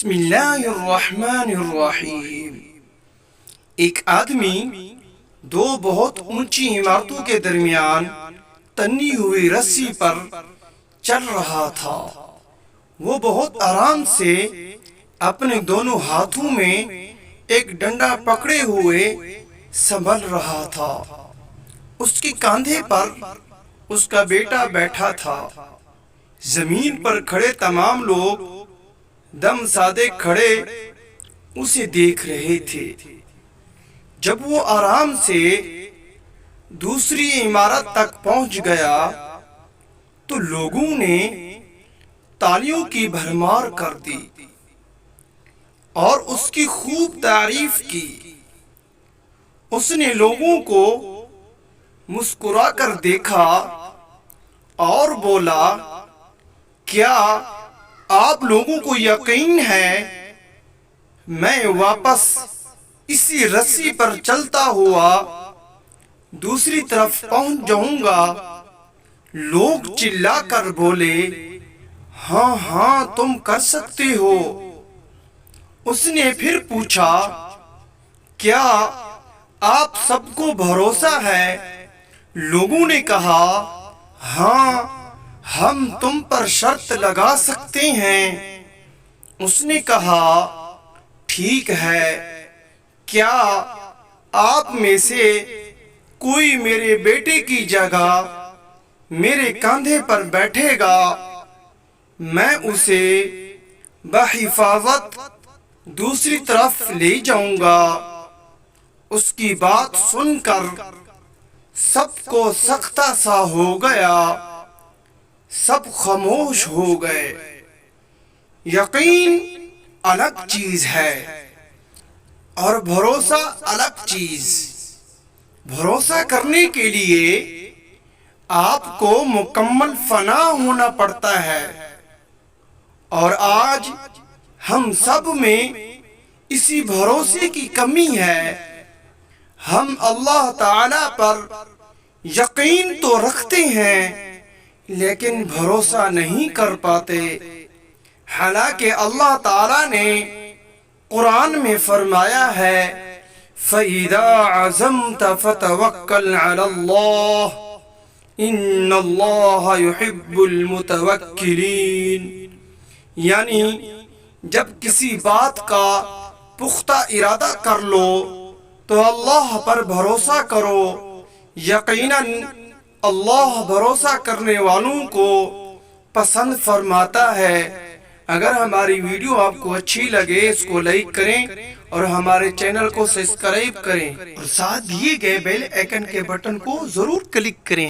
بسم اللہ الرحمن الرحیم۔ ایک آدمی دو بہت اونچی عمارتوں کے درمیان تنی ہوئی رسی پر چل رہا تھا۔ وہ بہت آرام سے اپنے دونوں ہاتھوں میں ایک ڈنڈا پکڑے ہوئے سنبھل رہا تھا۔ اس کے کاندھے پر اس کا بیٹا بیٹھا تھا۔ زمین پر کھڑے تمام لوگ دم سادے کھڑے اسے دیکھ رہے تھے۔ جب وہ آرام سے دوسری عمارت تک پہنچ گیا تو لوگوں نے تالیوں کی بھرمار کر دی اور اس کی خوب تعریف کی۔ اس نے لوگوں کو مسکرا کر دیکھا اور بولا، کیا آپ لوگوں کو یقین ہے میں واپس اسی رسی پر چلتا ہوا دوسری طرف پہنچ جاؤں گا؟ لوگ چلا کر بولے، ہاں ہاں تم کر سکتے ہو۔ اس نے پھر پوچھا، کیا آپ سب کو بھروسہ ہے؟ لوگوں نے کہا، ہاں ہم تم پر شرط لگا سکتے ہیں۔ اس نے کہا، ٹھیک ہے، کیا آپ میں سے کوئی میرے بیٹے کی جگہ میرے کاندھے پر بیٹھے گا؟ میں اسے بحفاظت دوسری طرف لے جاؤں گا۔ اس کی بات سن کر سب کو سختہ سا ہو گیا، سب خاموش ہو گئے۔ یقین الگ چیز ہے اور بھروسہ الگ چیز۔ بھروسہ کرنے کے لیے آپ کو مکمل فنا ہونا پڑتا ہے، اور آج ہم سب میں اسی بھروسے کی کمی ہے۔ ہم اللہ تعالی پر یقین تو رکھتے ہیں لیکن بھروسہ نہیں کر پاتے، حالانکہ اللہ تعالیٰ نے قرآن میں فرمایا ہے، فَإِذَا عَزَمْتَ فَتَوَكَّلْ عَلَى اللَّهِ إِنَّ اللَّهَ يُحِبُّ الْمُتَوَكِّلِينَ، یعنی جب کسی بات کا پختہ ارادہ کر لو تو اللہ پر بھروسہ کرو، یقیناً اللہ بھروسہ کرنے والوں کو پسند فرماتا ہے۔ اگر ہماری ویڈیو آپ کو اچھی لگے اس کو لائک کریں اور ہمارے چینل کو سبسکرائب کریں، اور ساتھ دیے گئے بیل آئیکن کے بٹن کو ضرور کلک کریں۔